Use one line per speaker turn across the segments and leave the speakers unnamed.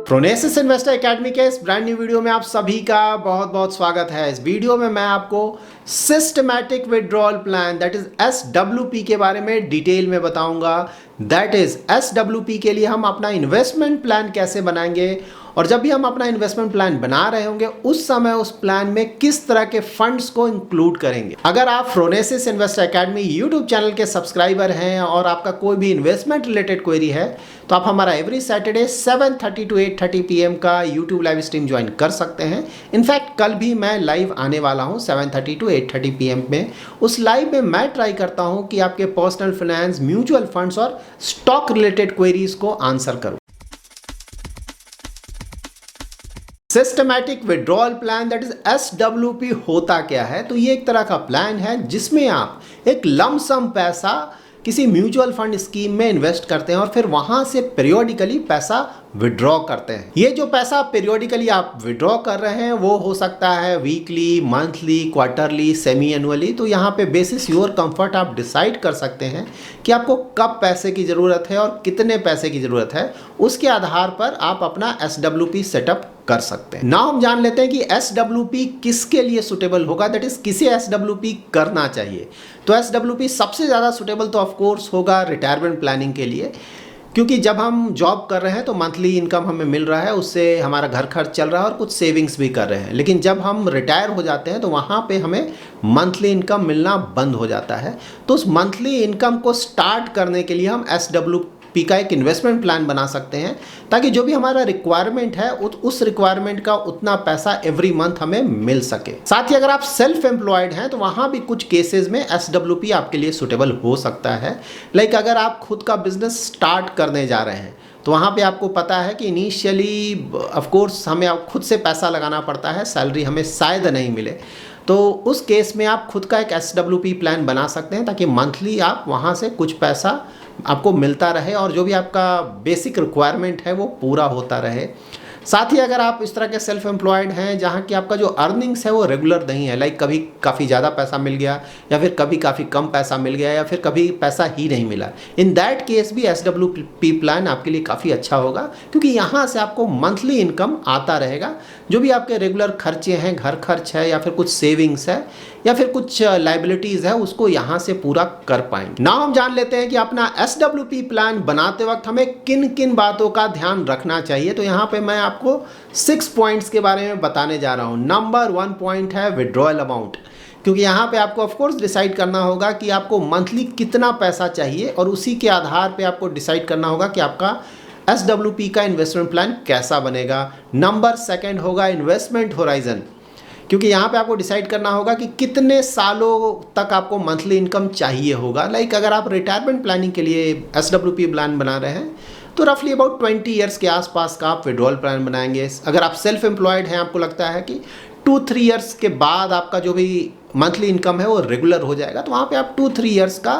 Phronesis investor academy के इस brand new video में आप सभी का बहुत बहुत स्वागत है। इस वीडियो में मैं आपको systematic withdrawal plan that is SWP के बारे में डिटेल में बताऊंगा। दैट इज SWP के लिए हम अपना इन्वेस्टमेंट प्लान कैसे बनाएंगे और जब भी हम अपना इन्वेस्टमेंट प्लान बना रहे होंगे उस समय उस प्लान में किस तरह के फंड्स को इंक्लूड करेंगे। अगर आप phronesis investor academy YouTube channel के सब्सक्राइबर हैं और आपका कोई भी इन्वेस्टमेंट रिलेटेड क्वेरी है तो आप हमारा एवरी सैटरडे 7:30 to 8:30 PM का यूट्यूब लाइव स्ट्रीम ज्वाइन कर सकते हैं। इनफैक्ट कल भी मैं लाइव आने वाला हूं 7:30 to 8:30 PM में। उस लाइव में मैं ट्राई करता हूं कि आपके पर्सनल फाइनेंस, म्यूचुअल फंड्स और स्टॉक रिलेटेड क्वेरीज को आंसर करूं। Systematic withdrawal plan that is SWP होता क्या है? तो ये एक तरह का प्लान है जिसमें आप एक लमसम पैसा किसी म्यूचुअल फंड स्कीम में इन्वेस्ट करते हैं और फिर वहां से पीरियोडिकली पैसा विड्रॉ करते हैं। ये जो पैसा पीरियोडिकली आप विड्रॉ कर रहे हैं वो हो सकता है weekly, monthly, quarterly, semi annually. तो यहाँ पे बेसिस योर कंफर्ट आप डिसाइड कर सकते हैं कि आपको कब पैसे की ज़रूरत है और कितने पैसे की ज़रूरत है। उसके आधार पर आप अपना SWP सेटअप कर सकते हैं। नाउ हम जान लेते हैं कि SWP किसके लिए सुटेबल होगा, दैट इज किसे SWP करना चाहिए। तो SWP सबसे ज़्यादा सुटेबल तो ऑफ कोर्स होगा रिटायरमेंट प्लानिंग के लिए, क्योंकि जब हम जॉब कर रहे हैं तो मंथली इनकम हमें मिल रहा है, उससे हमारा घर खर्च चल रहा है और कुछ सेविंग्स भी कर रहे हैं। लेकिन जब हम रिटायर हो जाते हैं तो वहाँ पे हमें मंथली इनकम मिलना बंद हो जाता है। तो उस मंथली इनकम को स्टार्ट करने के लिए हम SWP का एक इन्वेस्टमेंट प्लान बना सकते हैं ताकि जो भी हमारा रिक्वायरमेंट है उस रिक्वायरमेंट का उतना पैसा एवरी मंथ हमें मिल सके। साथ ही अगर आप सेल्फ एम्प्लॉयड हैं तो वहाँ भी कुछ केसेस में SWP आपके लिए सुटेबल हो सकता है। लाइक अगर आप खुद का बिजनेस स्टार्ट करने जा रहे हैं तो वहाँ पे आपको पता है कि इनिशियली ऑफ कोर्स हमें खुद से पैसा लगाना पड़ता है, सैलरी हमें शायद नहीं मिले। तो उस केस में आप खुद का एक SWP प्लान बना सकते हैं ताकि मंथली आप वहाँ से कुछ पैसा आपको मिलता रहे और जो भी आपका बेसिक रिक्वायरमेंट है वो पूरा होता रहे। साथ ही अगर आप इस तरह के सेल्फ एम्प्लॉयड हैं जहाँ की आपका जो अर्निंग्स है वो रेगुलर नहीं है, लाइक कभी काफ़ी ज़्यादा पैसा मिल गया या फिर कभी काफ़ी कम पैसा मिल गया या फिर कभी पैसा ही नहीं मिला, इन दैट केस भी SWP प्लान आपके लिए काफ़ी अच्छा होगा क्योंकि यहाँ से आपको मंथली इनकम आता रहेगा। जो भी आपके रेगुलर खर्चे हैं, घर खर्च है या फिर कुछ सेविंग्स है या फिर कुछ लाइबिलिटीज़ है, उसको यहाँ से पूरा कर पाएंगे। नाउ हम जान लेते हैं कि अपना SWP प्लान बनाते वक्त हमें किन किन बातों का ध्यान रखना चाहिए। तो यहाँ पे मैं आपको 6 पॉइंट्स के बारे में बताने जा रहा हूँ। नंबर 1 पॉइंट है विड्रॉयल अमाउंट, क्योंकि यहाँ पे आपको ऑफ कोर्स डिसाइड करना होगा कि आपको मंथली कितना पैसा चाहिए और उसी के आधार पे आपको डिसाइड करना होगा कि आपका SWP का इन्वेस्टमेंट प्लान कैसा बनेगा। नंबर 2 होगा इन्वेस्टमेंट होराइजन, क्योंकि यहाँ पे आपको डिसाइड करना होगा कि कितने सालों तक आपको मंथली इनकम चाहिए होगा। लाइक अगर आप रिटायरमेंट प्लानिंग के लिए SWP प्लान बना रहे हैं तो रफली अबाउट 20 ईयर्स के आसपास का आप विड्रॉल प्लान बनाएंगे। अगर आप सेल्फ एम्प्लॉयड हैं, आपको लगता है कि 2-3 ईयर्स के बाद आपका जो भी मंथली इनकम है वो रेगुलर हो जाएगा, तो वहाँ पे आप 2-3 ईयर्स का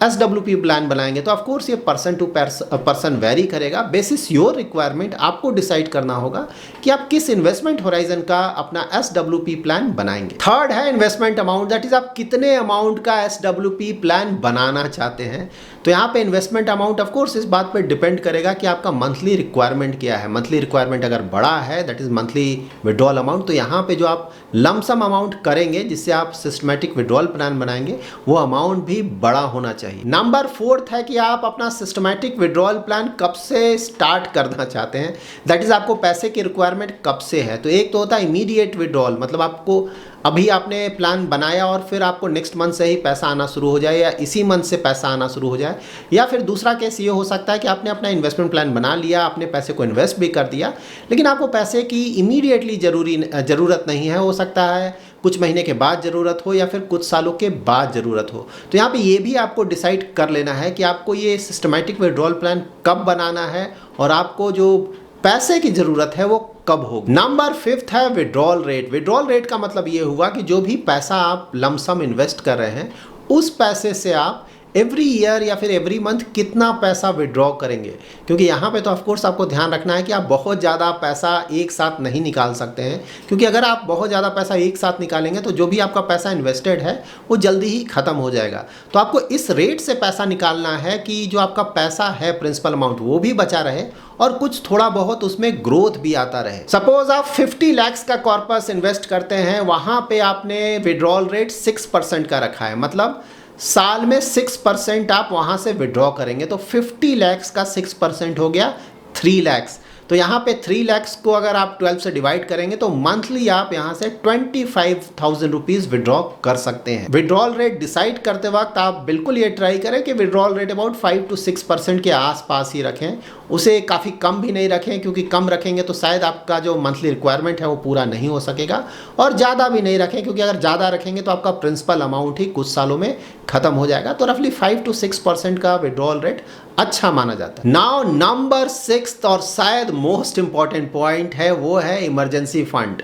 SWP प्लान बनाएंगे। तो ऑफ कोर्स ये पर्सन टू पर्सन वेरी करेगा। बेसिस योर रिक्वायरमेंट आपको डिसाइड करना होगा कि आप किस इन्वेस्टमेंट होराइजन का अपना SWP प्लान बनाएंगे। 3rd है इन्वेस्टमेंट अमाउंट, दैट इज आप कितने अमाउंट का SWP प्लान बनाना चाहते हैं। तो यहाँ पे इन्वेस्टमेंट अमाउंट ऑफ कोर्स इस बात पे डिपेंड करेगा कि आपका मंथली रिक्वायरमेंट क्या है। मंथली रिक्वायरमेंट अगर बड़ा है that is monthly withdrawal amount, तो यहाँ पे जो आप लमसम अमाउंट करेंगे जिससे आप सिस्टमैटिक विड्रॉल प्लान बनाएंगे वो अमाउंट भी बड़ा होना चाहिए। नंबर 4 है कि आप अपना सिस्टमैटिक विड्रॉल प्लान कब से स्टार्ट करना चाहते हैं, दैट इज आपको पैसे की रिक्वायरमेंट कब से है। तो एक तो होता है इमीडिएट विड्रॉल, मतलब आपको अभी आपने प्लान बनाया और फिर आपको नेक्स्ट मंथ से ही पैसा आना शुरू हो जाए या इसी मंथ से पैसा आना शुरू हो जाए। या फिर दूसरा केस ये हो सकता है कि आपने अपना इन्वेस्टमेंट प्लान बना लिया, आपने पैसे को इन्वेस्ट भी कर दिया, लेकिन आपको पैसे की इमीडिएटली ज़रूरत नहीं है। हो सकता है कुछ महीने के बाद ज़रूरत हो या फिर कुछ सालों के बाद ज़रूरत हो। तो यहाँ पे ये भी आपको डिसाइड कर लेना है कि आपको ये सिस्टमैटिक विड्रॉल प्लान कब बनाना है और आपको जो पैसे की ज़रूरत है वो कब होगी। नंबर 5 है विड्रॉल रेट। विड्रॉल रेट का मतलब ये हुआ कि जो भी पैसा आप लमसम इन्वेस्ट कर रहे हैं उस पैसे से आप एवरी ईयर या फिर एवरी मंथ कितना पैसा विड्रॉ करेंगे, क्योंकि यहाँ पे तो ऑफ कोर्स आपको ध्यान रखना है कि आप बहुत ज़्यादा पैसा एक साथ नहीं निकाल सकते हैं, क्योंकि अगर आप बहुत ज़्यादा पैसा एक साथ निकालेंगे तो जो भी आपका पैसा इन्वेस्टेड है वो जल्दी ही ख़त्म हो जाएगा। तो आपको इस रेट से पैसा निकालना है कि जो आपका पैसा है प्रिंसिपल अमाउंट वो भी बचा रहे और कुछ थोड़ा बहुत उसमें ग्रोथ भी आता रहे। सपोज आप 50 लाख का कॉर्पस इन्वेस्ट करते हैं, वहाँ पे आपने विड्रॉल रेट 6% का रखा है, मतलब साल में 6% आप वहाँ से विड्रॉ करेंगे, तो 50 लाख का 6% हो गया 3 लाख। तो यहाँ पे 3 लाख को अगर आप 12 से डिवाइड करेंगे तो मंथली आप यहाँ से 25,000 रुपीज़ विड्रॉ कर सकते हैं। विड्रॉल रेट डिसाइड करते वक्त आप बिल्कुल ये ट्राई करें कि विड्रॉल रेट अबाउट 5 to 6% के आसपास ही रखें, उसे काफ़ी कम भी नहीं रखें, क्योंकि कम रखेंगे तो शायद आपका जो मंथली रिक्वायरमेंट है वो पूरा नहीं हो सकेगा, और ज़्यादा भी नहीं रखें, क्योंकि अगर ज़्यादा रखेंगे तो आपका प्रिंसिपल अमाउंट ही कुछ सालों में ख़त्म हो जाएगा। तो रफली 5 to 6% का विड्रॉल रेट अच्छा माना जाता है। नाउ नंबर 6 और शायद मोस्ट इंपॉर्टेंट पॉइंट है, वो है इमरजेंसी फंड।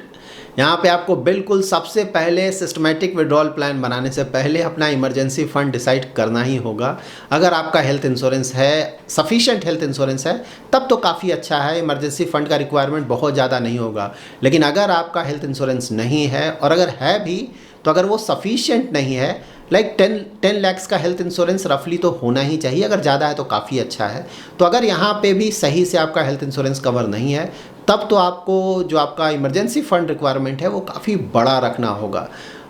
यहाँ पे आपको बिल्कुल सबसे पहले सिस्टमेटिक विड्रॉल प्लान बनाने से पहले अपना इमरजेंसी फ़ंड डिसाइड करना ही होगा। अगर आपका हेल्थ इंश्योरेंस है, सफिशिएंट हेल्थ इंश्योरेंस है, तब तो काफ़ी अच्छा है, इमरजेंसी फ़ंड का रिक्वायरमेंट बहुत ज़्यादा नहीं होगा। लेकिन अगर आपका हेल्थ इंश्योरेंस नहीं है, और अगर है भी तो अगर वो सफिशिएंट नहीं है, लाइक 10 लाख का हेल्थ इंश्योरेंस रफली तो होना ही चाहिए, अगर ज़्यादा है तो काफ़ी अच्छा है। तो अगर यहाँ पे भी सही से आपका हेल्थ इंश्योरेंस कवर नहीं है, तब तो आपको जो आपका इमरजेंसी फ़ंड रिक्वायरमेंट है वो काफ़ी बड़ा रखना होगा।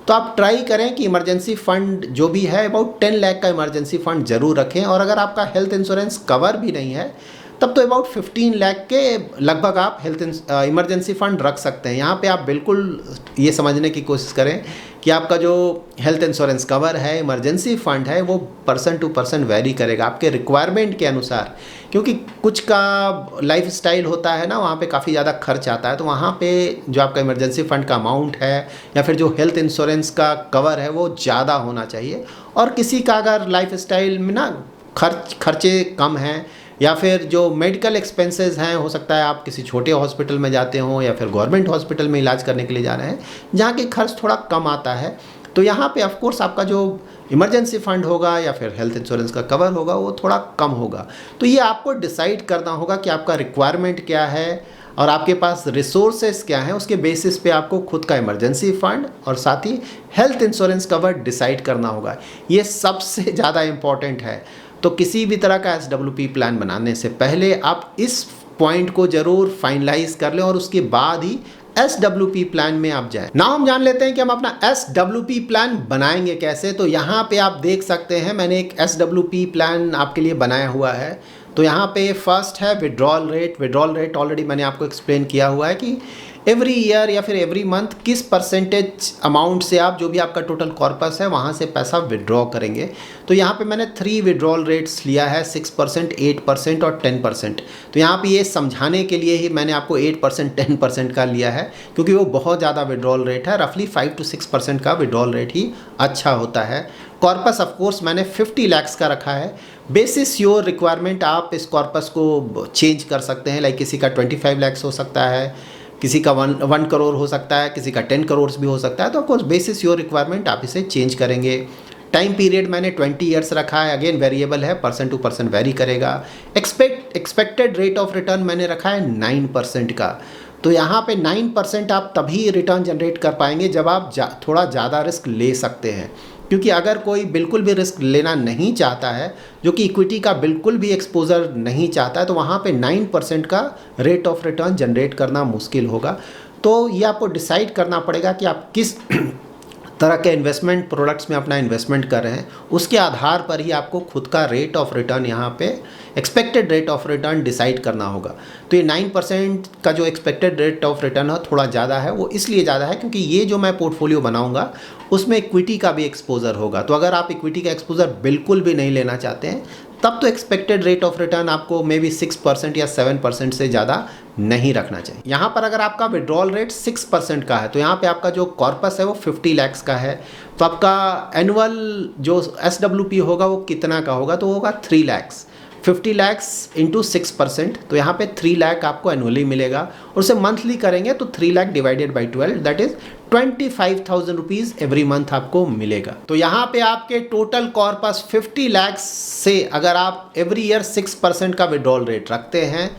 तो आप ट्राई करें कि इमरजेंसी फ़ंड जो भी है अबाउट 10 लाख का इमरजेंसी फ़ंड ज़रूर रखें, और अगर आपका हेल्थ इंश्योरेंस कवर भी नहीं है तब तो अबाउट 15 लाख के लगभग आप हेल्थ इमरजेंसी फ़ंड रख सकते हैं। यहाँ पे आप बिल्कुल ये समझने की कोशिश करें कि आपका जो हेल्थ इंश्योरेंस कवर है, इमरजेंसी फ़ंड है, वो पर्सन टू पर्सन वेरी करेगा आपके रिक्वायरमेंट के अनुसार, क्योंकि कुछ का लाइफ स्टाइल होता है ना, वहाँ पे काफ़ी ज़्यादा खर्च आता है, तो वहाँ पे जो आपका इमरजेंसी फ़ंड का अमाउंट है या फिर जो हेल्थ इंश्योरेंस का कवर है वो ज़्यादा होना चाहिए। और किसी का अगर लाइफ स्टाइल में ना खर्चे कम हैं, या फिर जो मेडिकल एक्सपेंसेस हैं, हो सकता है आप किसी छोटे हॉस्पिटल में जाते हो या फिर गवर्नमेंट हॉस्पिटल में इलाज करने के लिए जा रहे हैं, जहाँ के खर्च थोड़ा कम आता है, तो यहाँ पे ऑफ कोर्स आपका जो इमरजेंसी फ़ंड होगा या फिर हेल्थ इंश्योरेंस का कवर होगा वो थोड़ा कम होगा। तो ये आपको डिसाइड करना होगा कि आपका रिक्वायरमेंट क्या है और आपके पास रिसोर्सेस क्या हैं, उसके बेसिस पे आपको खुद का इमरजेंसी फ़ंड और साथ ही हेल्थ इंश्योरेंस कवर डिसाइड करना होगा। ये सबसे ज़्यादा इम्पॉर्टेंट है। तो किसी भी तरह का SWP प्लान बनाने से पहले आप इस पॉइंट को ज़रूर फाइनलाइज कर लें और उसके बाद ही SWP प्लान में आप जाएं। ना हम जान लेते हैं कि हम अपना SWP प्लान बनाएंगे कैसे। तो यहाँ पे आप देख सकते हैं मैंने एक SWP प्लान आपके लिए बनाया हुआ है। तो यहाँ पे फर्स्ट है withdrawal rate. Withdrawal rate already मैंने आपको एक्सप्लेन किया हुआ है कि एवरी ईयर या फिर एवरी मंथ किस परसेंटेज अमाउंट से आप जो भी आपका टोटल कॉर्पस है वहाँ से पैसा विड्रॉ करेंगे। तो यहाँ पे मैंने 3 विड्रॉल रेट्स लिया है, 6%, 8% और 10%। तो यहाँ पे ये समझाने के लिए ही मैंने आपको 8%, 10% का लिया है, क्योंकि वो बहुत ज़्यादा विड्रॉल रेट है। रफली 5 to 6% का विड्रॉल रेट ही अच्छा होता है। कॉर्पस ऑफ कोर्स मैंने 50 लाख का रखा है। बेसिस योर रिक्वायरमेंट आप इस कॉर्पस को चेंज कर सकते हैं। लाइक किसी का 25 लाख हो सकता है, किसी का 1 करोड़ हो सकता है, किसी का 10 करोड़ भी हो सकता है। तो ऑफकोर्स बेसिस योर रिक्वायरमेंट आप इसे चेंज करेंगे। टाइम पीरियड मैंने 20 ईयर्स रखा है, अगेन वेरिएबल है, पर्सन टू पर्सन वेरी करेगा। एक्सपेक्टेड रेट ऑफ रिटर्न मैंने रखा है 9% का। तो यहाँ पे 9% आप तभी रिटर्न जनरेट कर पाएंगे जब आप थोड़ा ज़्यादा रिस्क ले सकते हैं, क्योंकि अगर कोई बिल्कुल भी रिस्क लेना नहीं चाहता है, जो कि इक्विटी का बिल्कुल भी एक्सपोजर नहीं चाहता है, तो वहाँ पे 9% का रेट ऑफ रिटर्न जनरेट करना मुश्किल होगा। तो ये आपको डिसाइड करना पड़ेगा कि आप किस तरह के इन्वेस्टमेंट प्रोडक्ट्स में अपना इन्वेस्टमेंट कर रहे हैं, उसके आधार पर ही आपको खुद का रेट ऑफ रिटर्न यहाँ पे expected rate of return decide करना होगा। तो ये 9% का जो एक्सपेक्टेड रेट ऑफ रिटर्न है थोड़ा ज़्यादा है। वो इसलिए ज़्यादा है क्योंकि ये जो मैं पोर्टफोलियो बनाऊंगा उसमें इक्विटी का भी एक्सपोजर होगा। तो अगर आप इक्विटी का एक्सपोजर बिल्कुल भी नहीं लेना चाहते हैं, तब तो एक्सपेक्टेड रेट ऑफ रिटर्न आपको मे बी 6% या 7% से ज़्यादा नहीं रखना चाहिए। यहाँ पर अगर आपका विड्रॉल रेट 6% का है, तो यहाँ पे आपका जो कॉर्पस है वो 50 लाख का है, तो आपका एनुअल जो SWP होगा वो कितना का होगा, तो होगा 3 लाख। 50 लाख इंटू 6%, तो यहाँ पे 3 लाख आपको एनुअली मिलेगा, और उसे मंथली करेंगे तो 3 lakh divided by 12 that is 25,000 rupees every month आपको मिलेगा। तो यहाँ पे आपके टोटल कॉर्पस 50 लाख से अगर आप एवरी ईयर 6% का विड्रॉल रेट रखते हैं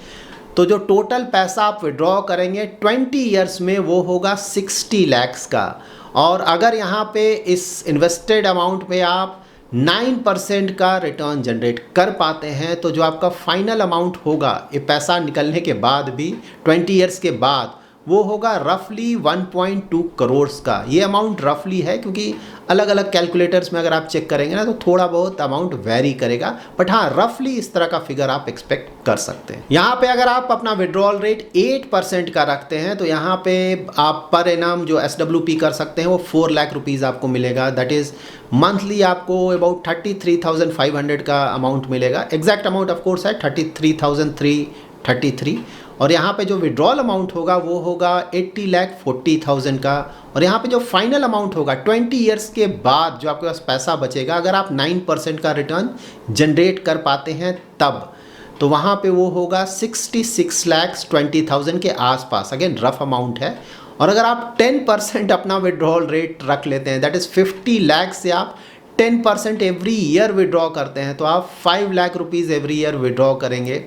तो जो टोटल पैसा आप विड्रॉ करेंगे 20 ईयर्स में वो होगा 60 लैक्स का। और अगर यहाँ पे इस इन्वेस्टेड अमाउंट पे आप 9% का रिटर्न जनरेट कर पाते हैं तो जो आपका फाइनल अमाउंट होगा ये पैसा निकलने के बाद भी 20 ईयर्स के बाद वो होगा रफली 1.2 करोड़ का। ये अमाउंट रफली है क्योंकि अलग अलग कैलकुलेटर्स में अगर आप चेक करेंगे ना तो थोड़ा बहुत अमाउंट वेरी करेगा, बट हाँ रफली इस तरह का फिगर आप एक्सपेक्ट कर सकते हैं। यहाँ पे अगर आप अपना विड्रॉल रेट 8% का रखते हैं तो यहाँ पे आप पर एनम जो SWP कर सकते हैं वो 4 लाख रुपीज़ आपको मिलेगा। दैट इज़ मंथली आपको अबाउट 33,500 का अमाउंट मिलेगा। एग्जैक्ट अमाउंट ऑफ कोर्स है 33,333। और यहाँ पे जो विड्रॉल अमाउंट होगा वो होगा 80,40,000 का। और यहाँ पे जो फाइनल अमाउंट होगा 20 ईयर्स के बाद जो आपके पास पैसा बचेगा अगर आप 9% का रिटर्न जनरेट कर पाते हैं तब, तो वहाँ पे वो होगा 66,20,000 के आसपास। अगेन रफ अमाउंट है। और अगर आप 10% अपना विड्रॉल रेट रख लेते हैं दैट इज़ 50 लाख से आप 10% एवरी ईयर विड्रॉ करते हैं तो आप 5 lakh rupees every year withdraw करेंगे।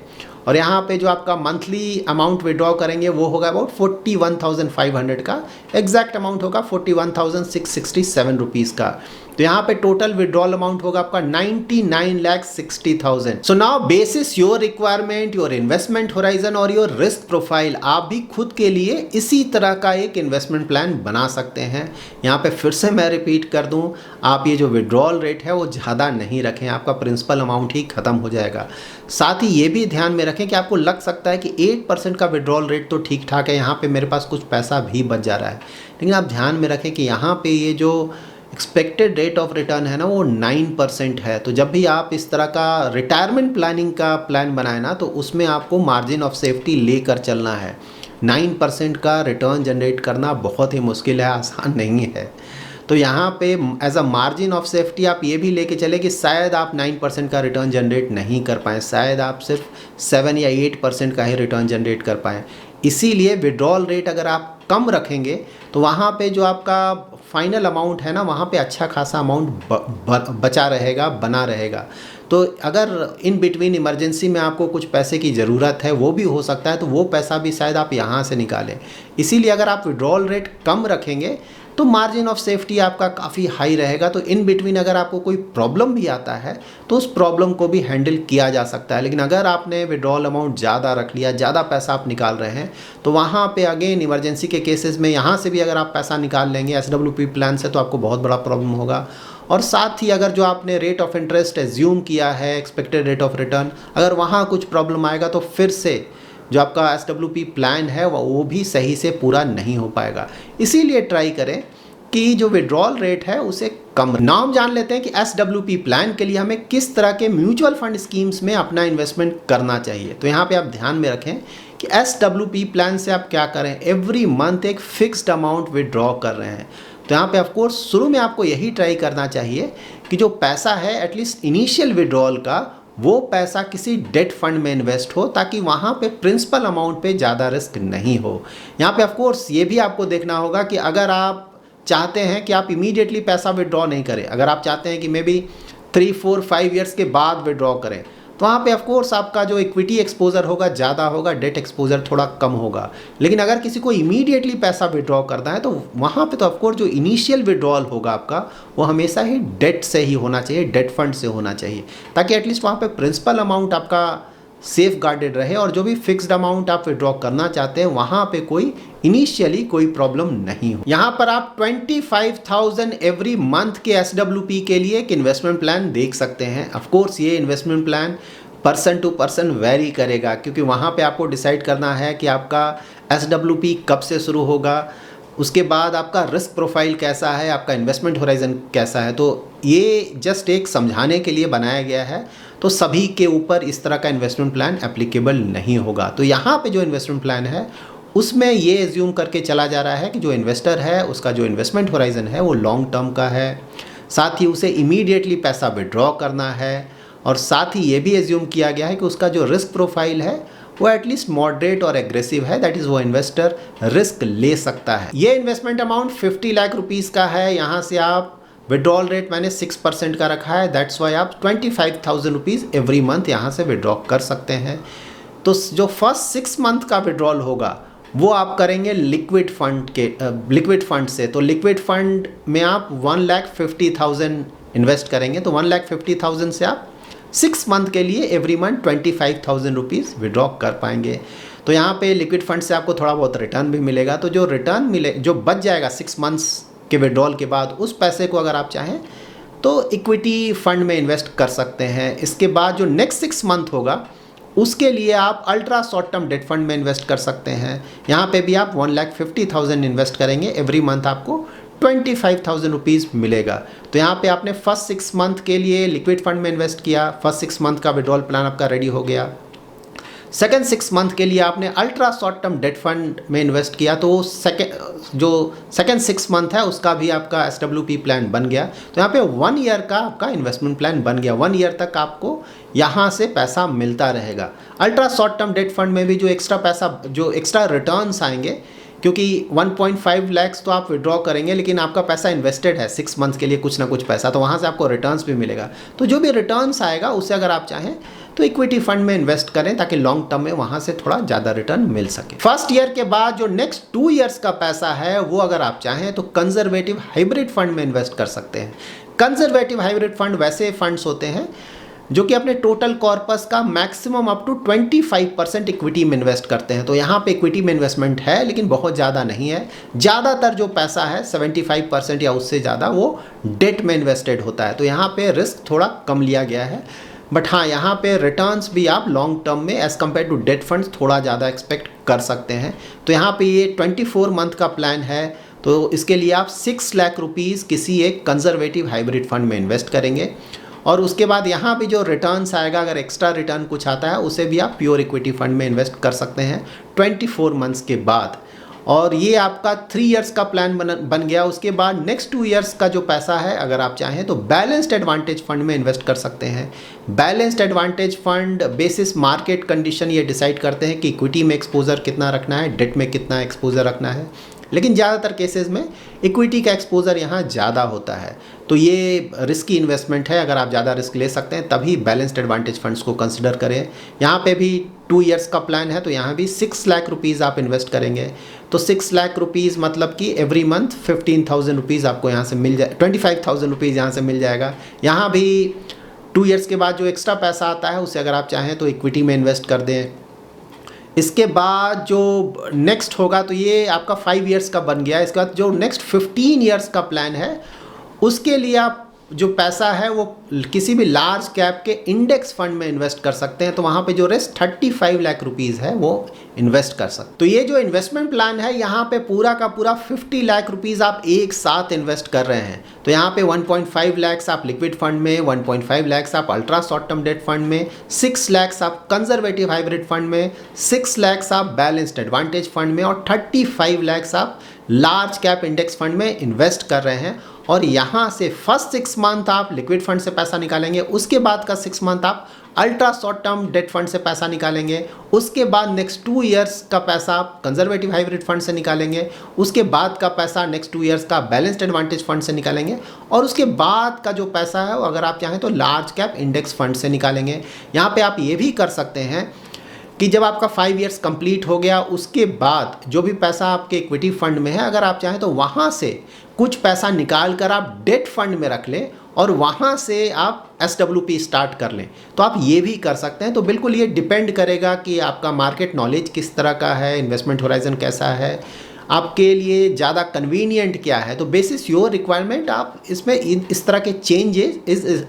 और यहाँ पे जो आपका मंथली अमाउंट विड्रॉ करेंगे वो होगा अबाउट 41,500 का। एग्जैक्ट अमाउंट होगा 41,667 रुपीज़ का। तो यहाँ पे टोटल विड्रॉल अमाउंट होगा आपका 99,60,000। So now basis your requirement, your investment horizon और योर रिस्क प्रोफाइल आप भी खुद के लिए इसी तरह का एक इन्वेस्टमेंट प्लान बना सकते हैं। यहाँ पे फिर से मैं रिपीट कर दूँ, आप ये जो विड्रॉल रेट है वो ज़्यादा नहीं रखें, आपका प्रिंसिपल अमाउंट ही ख़त्म हो जाएगा। साथ ही ये भी ध्यान में रखें कि आपको लग सकता है कि 8% का विड्रॉल रेट तो ठीक ठाक है, यहाँ पे मेरे पास कुछ पैसा भी बच जा रहा है, लेकिन आप ध्यान में रखें कि यहाँ पे ये जो एक्सपेक्टेड रेट ऑफ रिटर्न है ना वो 9% है। तो जब भी आप इस तरह का रिटायरमेंट प्लानिंग का प्लान बनाए ना तो उसमें आपको मार्जिन ऑफ सेफ्टी लेकर चलना है। 9% का रिटर्न जनरेट करना बहुत ही मुश्किल है, आसान नहीं है। तो यहाँ पे as a margin of safety आप ये भी लेके चले कि शायद आप 9% का रिटर्न जनरेट नहीं कर पाएँ, शायद आप सिर्फ 7 या 8% का ही रिटर्न जनरेट कर पाएँ। इसीलिए विड्रॉल रेट अगर आप कम रखेंगे तो वहाँ पे जो आपका फाइनल अमाउंट है ना वहाँ पे अच्छा खासा अमाउंट बचा रहेगा, बना रहेगा। तो अगर इन बिटवीन इमरजेंसी में आपको कुछ पैसे की ज़रूरत है वो भी हो सकता है, तो वो पैसा भी शायद आप यहाँ से निकालें। इसीलिए अगर आप विड्रॉल रेट कम रखेंगे तो मार्जिन ऑफ सेफ्टी आपका काफ़ी हाई रहेगा। तो इन बिटवीन अगर आपको कोई प्रॉब्लम भी आता है तो उस प्रॉब्लम को भी हैंडल किया जा सकता है। लेकिन अगर आपने विड्रॉल अमाउंट ज़्यादा रख लिया, ज़्यादा पैसा आप निकाल रहे हैं, तो वहाँ पे अगेन इमरजेंसी के केसेस में यहाँ से भी अगर आप पैसा निकाल लेंगे SWP प्लान से तो आपको बहुत बड़ा प्रॉब्लम होगा। और साथ ही अगर जो आपने रेट ऑफ इंटरेस्ट एज्यूम किया है, एक्सपेक्टेड रेट ऑफ रिटर्न, अगर वहाँ कुछ प्रॉब्लम आएगा तो फिर से जो आपका SWP प्लान है वो भी सही से पूरा नहीं हो पाएगा। इसीलिए ट्राई करें कि जो विड्रॉल रेट है उसे कम। नाम जान लेते हैं कि SWP प्लान के लिए हमें किस तरह के म्यूचुअल फंड स्कीम्स में अपना इन्वेस्टमेंट करना चाहिए। तो यहाँ पे आप ध्यान में रखें कि SWP प्लान से आप क्या करें, एवरी मंथ एक फिक्स्ड अमाउंट विड्रॉ कर रहे हैं। तो यहाँ पे ऑफ कोर्स शुरू में आपको यही ट्राई करना चाहिए कि जो पैसा है एटलीस्ट इनिशियल विड्रॉल का वो पैसा किसी डेट फंड में इन्वेस्ट हो, ताकि वहाँ पे प्रिंसिपल अमाउंट पे ज़्यादा रिस्क नहीं हो। यहाँ पे ऑफ कोर्स ये भी आपको देखना होगा कि अगर आप चाहते हैं कि आप इमीडिएटली पैसा विड्रॉ नहीं करें, अगर आप चाहते हैं कि मे बी 3, 4, 5 ईयर्स के बाद विड्रॉ करें, तो वहाँ पे ऑफ कोर्स आपका जो इक्विटी एक्सपोजर होगा ज़्यादा होगा, डेट एक्सपोजर थोड़ा कम होगा। लेकिन अगर किसी को इमीडिएटली पैसा विड्रॉ करना है तो वहाँ पे तो ऑफ कोर्स जो इनिशियल विड्रॉल होगा आपका वो हमेशा ही डेट से ही होना चाहिए, डेट फंड से होना चाहिए, ताकि एटलीस्ट वहाँ पे प्रिंसिपल अमाउंट आपका सेफ गार्डेड रहे और जो भी फिक्स्ड अमाउंट आप विड्रॉ करना चाहते हैं वहाँ पे कोई इनिशियली कोई प्रॉब्लम नहीं हो। यहाँ पर आप 25,000 एवरी मंथ के SWP के लिए एक इन्वेस्टमेंट प्लान देख सकते हैं। ऑफ कोर्स ये investment plan person to person vary करेगा, क्योंकि वहाँ पे आपको डिसाइड करना है कि आपका SWP कब से शुरू होगा, उसके बाद आपका रिस्क प्रोफाइल कैसा है, आपका इन्वेस्टमेंट होराइजन कैसा है। तो ये जस्ट एक समझाने के लिए बनाया गया है, तो सभी के ऊपर इस तरह का इन्वेस्टमेंट प्लान एप्लीकेबल नहीं होगा। तो यहाँ पे जो इन्वेस्टमेंट प्लान है उसमें ये एज्यूम करके चला जा रहा है कि जो इन्वेस्टर है उसका जो इन्वेस्टमेंट होराइजन है वो लॉन्ग टर्म का है, साथ ही उसे इमीडिएटली पैसा विड्रॉ करना है, और साथ ही ये भी एज्यूम किया गया है कि उसका जो रिस्क प्रोफाइल है वो एटलीस्ट मॉडरेट और एग्रेसिव है, दैट इज़ वो इन्वेस्टर रिस्क ले सकता है। ये इन्वेस्टमेंट अमाउंट 50 लाख रुपीज़ का है। यहाँ से आप विड्रॉल रेट मैंने 6% का रखा है, दैट्स वाई आप 25,000 रुपीज़ एवरी मंथ यहाँ से विड्रॉ कर सकते हैं। तो जो फर्स्ट 6 मंथ का विड्रॉल होगा वो आप करेंगे लिक्विड फंड से। तो लिक्विड फंड में आप 1,50,000 इन्वेस्ट करेंगे, तो 1,50,000 से आप 6 मंथ के लिए एवरी मंथ 25,000 रुपीज़ विड्रॉ कर पाएंगे। तो यहाँ पे लिक्विड फंड से आपको थोड़ा बहुत रिटर्न भी मिलेगा। तो जो रिटर्न जो बच जाएगा 6 मंथ्स के विड्रॉल के बाद, उस पैसे को अगर आप चाहें तो इक्विटी फंड में इन्वेस्ट कर सकते हैं। इसके बाद जो नेक्स्ट 6 मंथ होगा उसके लिए आप ultra short term debt fund में इन्वेस्ट कर सकते हैं। यहाँ पे भी आप 1,50,000 इन्वेस्ट करेंगे, एवरी मंथ आपको 25,000 रुपीज़ मिलेगा। तो यहाँ पे आपने फर्स्ट 6 मंथ के लिए लिक्विड फंड में इन्वेस्ट किया, फर्स्ट 6 मंथ का विड्रॉल प्लान आपका रेडी हो गया। सेकेंड 6 मंथ के लिए आपने ultra short term debt fund में इन्वेस्ट किया, तो सेकेंड 6 मंथ है उसका भी आपका SWP प्लान बन गया। तो यहाँ पे 1 ईयर का आपका इन्वेस्टमेंट प्लान बन गया। 1 ईयर तक आपको यहाँ से पैसा मिलता रहेगा। Ultra short term debt fund में भी जो एक्स्ट्रा रिटर्न्स आएंगे, क्योंकि 1.5 लाख तो आप विड्रॉ करेंगे लेकिन आपका पैसा इन्वेस्टेड है 6 मंथ के लिए कुछ ना कुछ पैसा, तो वहाँ से आपको रिटर्न्स भी मिलेगा। तो जो भी रिटर्न्स आएगा उससे अगर आप चाहें तो इक्विटी फंड में इन्वेस्ट करें ताकि लॉन्ग टर्म में वहाँ से थोड़ा ज़्यादा रिटर्न मिल सके। फर्स्ट ईयर के बाद जो नेक्स्ट 2 ईयर्स का पैसा है वो अगर आप चाहें तो कंजर्वेटिव हाइब्रिड फंड में इन्वेस्ट कर सकते हैं। कंजर्वेटिव हाइब्रिड फंड वैसे फंड्स होते हैं जो कि अपने टोटल कॉर्पस का मैक्सिमम अप टू 25% इक्विटी में इन्वेस्ट करते हैं। तो यहाँ पे इक्विटी में इन्वेस्टमेंट है लेकिन बहुत ज़्यादा नहीं है। ज़्यादातर जो पैसा है 75% या उससे ज़्यादा वो डेट में इन्वेस्टेड होता है। तो यहाँ पे रिस्क थोड़ा कम लिया गया है, बट हाँ यहाँ पे रिटर्न्स भी आप लॉन्ग टर्म में as compare to debt funds थोड़ा ज़्यादा एक्सपेक्ट कर सकते हैं। तो यहाँ पे ये 24 मंथ का प्लान है, तो इसके लिए आप 6 लाख रुपीज़ किसी एक कंजर्वेटिव हाइब्रिड फंड में इन्वेस्ट करेंगे और उसके बाद यहाँ भी जो रिटर्न्स आएगा, अगर एक्स्ट्रा रिटर्न कुछ आता है उसे भी आप प्योर इक्विटी फंड में इन्वेस्ट कर सकते हैं 24 मंथ्स के बाद। और ये आपका 3 इयर्स का प्लान बन गया। उसके बाद नेक्स्ट 2 इयर्स का जो पैसा है अगर आप चाहें तो बैलेंस्ड एडवांटेज फंड में इन्वेस्ट कर सकते हैं। Balanced advantage fund basis market condition ये डिसाइड करते हैं कि इक्विटी में एक्सपोजर कितना रखना है, डेट में कितना एक्सपोजर रखना है, लेकिन ज़्यादातर केसेस में इक्विटी का एक्सपोजर यहाँ ज़्यादा होता है। तो ये रिस्की इन्वेस्टमेंट है, अगर आप ज़्यादा रिस्क ले सकते हैं तभी बैलेंस्ड एडवांटेज फंड्स को कंसिडर करें। यहाँ पे भी 2 इयर्स का प्लान है, तो यहाँ भी 6 लाख रुपीज़ आप इन्वेस्ट करेंगे। तो 6 लाख रुपीज़ मतलब कि एवरी मंथ 15,000 रुपीज़ आपको यहाँ से मिल जाए, 25,000 रुपीज़ यहाँ से मिल जाएगा। यहाँ भी 2 इयर्स के बाद जो एक्स्ट्रा पैसा आता है उसे अगर आप चाहें तो इक्विटी में इन्वेस्ट कर दें। इसके बाद जो नेक्स्ट होगा तो ये आपका 5 इयर्स का बन गया। इसके बाद जो नेक्स्ट 15 इयर्स का प्लान है उसके लिए आप जो पैसा है वो किसी भी लार्ज कैप के इंडेक्स फंड में इन्वेस्ट कर सकते हैं। तो वहाँ पे जो रेस्ट 35 लाख रुपीज़ है वो इन्वेस्ट कर सकते। तो ये जो इन्वेस्टमेंट प्लान है यहाँ पे पूरा का पूरा 50 लाख रुपीज़ आप एक साथ इन्वेस्ट कर रहे हैं। तो यहाँ पे 1.5 लाख आप लिक्विड फंड में, 1.5 लाख आप ultra short term debt fund में, 6 लाख आप कंजर्वेटिव हाइब्रिड फंड में, 6 लाख आप बैलेंस्ड एडवांटेज फंड में और 35 लाख आप लार्ज कैप इंडेक्स फंड में इन्वेस्ट कर रहे हैं। और यहाँ से फर्स्ट 6 मंथ आप लिक्विड फंड से पैसा निकालेंगे, उसके बाद का 6 मंथ आप ultra short term debt fund से पैसा निकालेंगे, उसके बाद नेक्स्ट 2 इयर्स का पैसा आप कंजर्वेटिव हाइब्रिड फंड से निकालेंगे, उसके बाद का पैसा नेक्स्ट 2 इयर्स का बैलेंस्ड एडवांटेज फंड से निकालेंगे और उसके बाद का जो पैसा है वो अगर आप चाहें तो लार्ज कैप इंडेक्स फंड से निकालेंगे। यहाँ पे आप ये भी कर सकते हैं कि जब आपका 5 इयर्स कंप्लीट हो गया उसके बाद जो भी पैसा आपके इक्विटी फंड में है अगर आप चाहें तो वहाँ से कुछ पैसा निकाल कर आप डेट फंड में रख लें और वहाँ से आप SWP स्टार्ट कर लें, तो आप ये भी कर सकते हैं। तो बिल्कुल ये डिपेंड करेगा कि आपका मार्केट नॉलेज किस तरह का है, इन्वेस्टमेंट होराइजन कैसा है, आपके लिए ज़्यादा कन्वीनियंट क्या है। तो बेसिस योर रिक्वायरमेंट आप इसमें इस तरह के चेंजेस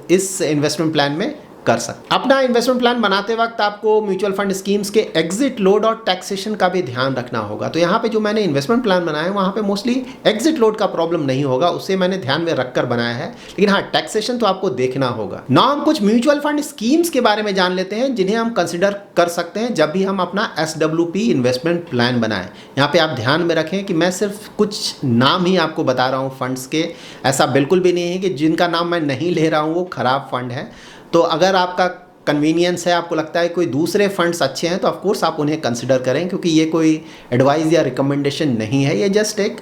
इस इन्वेस्टमेंट प्लान में कर सकते। अपना इन्वेस्टमेंट प्लान बनाते वक्त आपको म्यूचुअल फंड स्कीम्स के एग्जिट लोड और टैक्सेशन का भी ध्यान रखना होगा। तो यहाँ पे जो मैंने इन्वेस्टमेंट प्लान बनाया है वहाँ पे मोस्टली एग्जिट लोड का प्रॉब्लम नहीं होगा, उसे मैंने ध्यान में रखकर बनाया है, लेकिन हाँ टैक्सेशन तो आपको देखना होगा। ना हम कुछ म्यूचुअल फंड स्कीम्स के बारे में जान लेते हैं जिन्हें हम कंसिडर कर सकते हैं जब भी हम अपना SWP इन्वेस्टमेंट प्लान बनाएं। यहाँ पे आप ध्यान में रखें कि मैं सिर्फ कुछ नाम ही आपको बता रहा हूँ फंड्स के, ऐसा बिल्कुल भी नहीं है कि जिनका नाम मैं नहीं ले रहा हूँ वो खराब फंड है। तो अगर आपका कन्वीनियंस है, आपको लगता है कोई दूसरे फंड्स अच्छे हैं तो ऑफ कोर्स आप उन्हें कंसिडर करें, क्योंकि ये कोई एडवाइस या रिकमेंडेशन नहीं है, ये जस्ट एक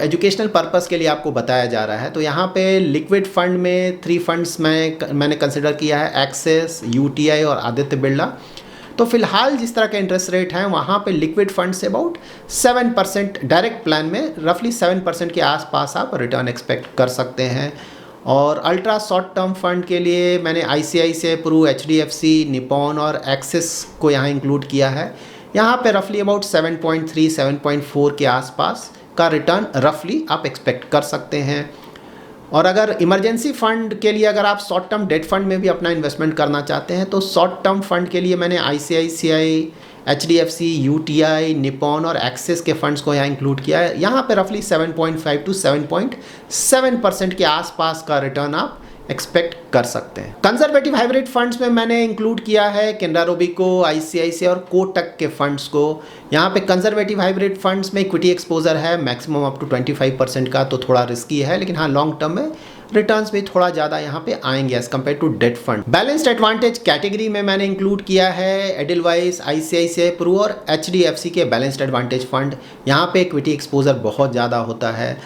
एजुकेशनल पर्पस के लिए आपको बताया जा रहा है। तो यहाँ पे लिक्विड फंड में 3 फंड्स मैंने कंसिडर किया है, एक्सिस, यूटीआई और आदित्य बिरला। तो फिलहाल जिस तरह के इंटरेस्ट रेट हैं वहाँ पे liquid fund say about 7%, direct plan में रफली 7% के आसपास आप रिटर्न एक्सपेक्ट कर सकते हैं। और अल्ट्रा शॉर्ट टर्म फंड के लिए मैंने ICICI प्रू, HDFC, निपॉन और एक्सिस को यहाँ इंक्लूड किया है। यहाँ पे रफली अबाउट 7.3, 7.4 के आसपास का रिटर्न रफली आप एक्सपेक्ट कर सकते हैं। और अगर इमरजेंसी फंड के लिए अगर आप शॉर्ट टर्म डेट फंड में भी अपना इन्वेस्टमेंट करना चाहते हैं तो शॉर्ट टर्म फंड के लिए मैंने ICICI, HDFC, UTI, निपॉन और एक्सिस के फंड्स को यहाँ इंक्लूड किया है। यहाँ पे रफली 7.5 to 7.7% के आसपास का रिटर्न आप एक्सपेक्ट कर सकते हैं। कंजर्वेटिव हाइब्रिड फंड्स में मैंने इंक्लूड किया है कैनरा रोबेको, ICICI और कोटक के फंड्स को। यहाँ पे कंजर्वेटिव हाइब्रिड फंड्स में इक्विटी एक्सपोजर है मैक्सिमम अप टू 25% का, तो थोड़ा रिस्की है, लेकिन हाँ लॉन्ग टर्म में रिटर्न्स भी थोड़ा ज़्यादा यहाँ पे आएंगे as compare to debt fund. Balanced advantage category में मैंने इंक्लूड किया है एडिलवाइस, ICICI प्रू और HDFC के बैलेंस्ड एडवांटेज फंड। यहाँ पे इक्विटी एक्सपोजर बहुत ज़्यादा होता है,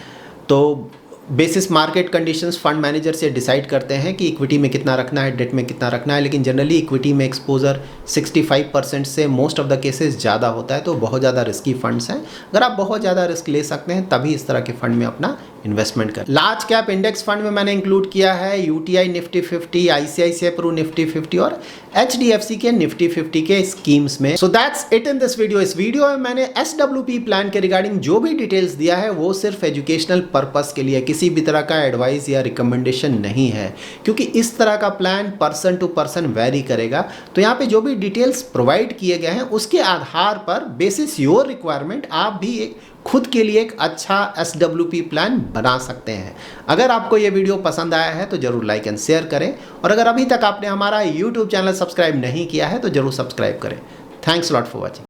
तो basis market conditions fund manager से डिसाइड करते हैं कि इक्विटी में कितना रखना है, डेट में कितना रखना है, लेकिन जनरली इक्विटी में एक्सपोजर 65% से मोस्ट ऑफ द केसेस ज़्यादा होता है, तो बहुत ज़्यादा रिस्की फंड्स हैं। अगर आप बहुत ज़्यादा रिस्क ले सकते हैं तभी इस तरह के फंड में अपना इन्वेस्टमेंट करें। लार्ज कैप इंडेक्स फंड में मैंने इंक्लूड किया है UTI Nifty 50, ICICI Pru Nifty 50 और HDFC के निफ्टी 50 के स्कीम्स में। So that's it in this video. इस वीडियो में मैंने SWP प्लान के रिगार्डिंग जो भी डिटेल्स दिया है वो सिर्फ एजुकेशनल पर्पस के लिए, किसी भी तरह का एडवाइस या रिकमेंडेशन नहीं है, क्योंकि इस तरह का plan person to person vary करेगा। तो यहाँ पे जो भी डिटेल्स प्रोवाइड किए गए हैं उसके आधार पर बेसिस योर रिक्वायरमेंट आप भी खुद के लिए एक अच्छा SWP प्लान बना सकते हैं। अगर आपको ये वीडियो पसंद आया है तो जरूर लाइक एंड शेयर करें, और अगर अभी तक आपने हमारा YouTube चैनल सब्सक्राइब नहीं किया है तो जरूर सब्सक्राइब करें। Thanks lot for watching.